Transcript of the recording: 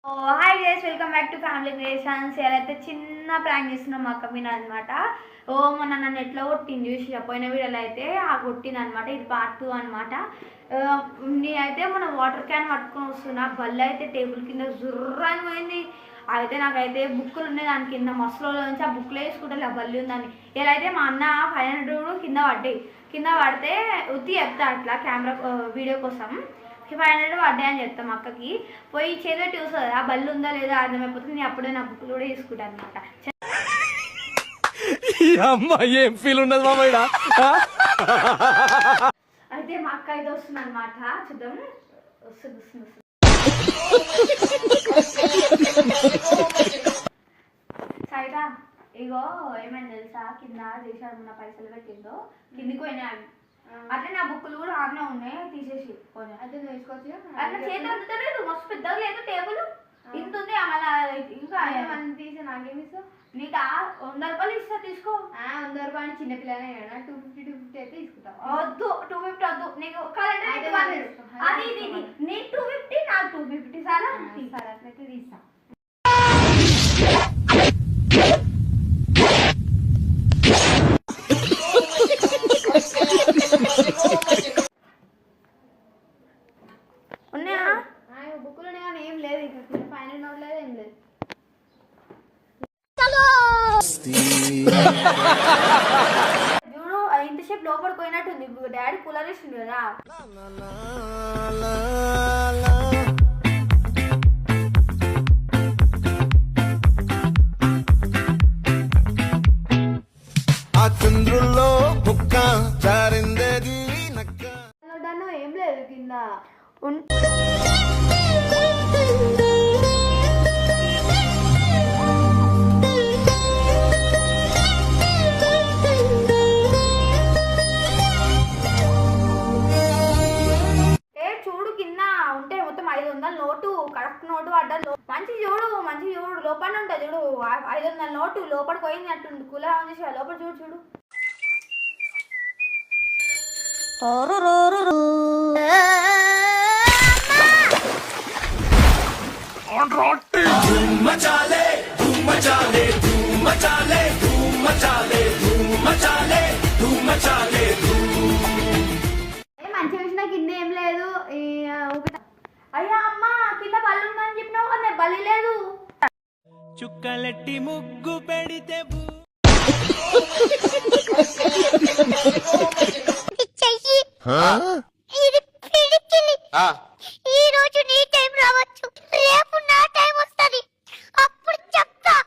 Hi guys, welcome back to family creations. అయితే చిన్న prank చేస్తున్నాం మా అక్క మీద అనమాట. మొన్న నన్ను ఎట్లా కొట్టింది చూసి పోయిన వీడియోలో అయితే కొట్టింది అనమాట. ఇది పార్ట్ 2 అనమాట. నేనైతే మన వాటర్ క్యాన్ పట్టుకొని వస్తున్నా, బల్ల అయితే టేబుల్ కింద జుర్రని పోయింది. అయితే నాకైతే బుక్కులు ఉన్నాయి దాని కింద, మసలో నుంచి ఆ బుక్లు వేసుకుంటే ఆ బల్లి ఉందని. ఇలా అయితే మా అన్న 500 కింద పడ్డాయి. కింద పడితే ఉత్తి చెప్తా అట్లా కెమెరా వీడియో కోసం 500 పడ్డాయి అని చెప్తాం అక్కకి. పోయి చేదో చూస్తుంది ఆ బల్లి ఉందా లేదా అర్థమైపోతుంది. నేను అప్పుడే నా బుక్లు కూడా తీసుకుంటాను అనమాట. ఏం ఫీల్ ఉన్నది మామయ్య. అయితే మా అక్క అయితే వస్తుంది అనమాట. చూద్దాం, వస్తుంది. సైరా ఇగో ఏమైంది తెలుసా, కింద చేశాడు మన పైసలు పెట్టిందో కిందికి పోయినాయి. అట్లా నా బుక్కులు కూడా ఆమె ఉన్నాయి, తీసేసి అయితే వేసుకోవచ్చు. అట్లా చేతి అందుతలేదు, మస్తు పెద్దగా లేదు టేబుల్, ఇంత ఉంది. అలా ఇంకా తీసా నాకేమి ఇస్తావు? నీకు 100 రూపాయలు ఇస్తా, తీసుకో. 100 రూపాయలు చిన్నపిల్లనే కదా, 250 అయితే తీసుకుంటా. వద్దు, 250 వద్దు నీకు. అది నీ 250 నాకు 250 సారా. సరే అట్లయితే తీస్తా. ఉన్నాయా బుక్కులు? ఉన్నాయా? ఏం లేదు, ఇంకా ఫైనల్ నోట్ లేదు, ఏం లేదు. చూడు ఇంతసేపు లోపల పోయినట్టుంది. డాడీ కూలర్ ఇస్తుంది కదా. చంద్రుల్లో బుక్క చారిందేది ఏం లేదు కింద. చూడు కింద ఉంటే మొత్తం 500 నోటు, కరెక్ట్ నోటు పడ్డది. మంచి చూడు లోపల ఉంటుంది. చూడు 500 నోటు లోపలికి పోయింది అట్టుంది. కూలర్ ఆన్ చేసి లోపల చూడు. మంచిగా చూసినా కింద ఏం లేదు. అయ్యా అమ్మ, కింద బల్లి ఉందని చెప్పినావు కదా, బల్లి లేదు. చుక్కలెట్టి ముగ్గు పెడితే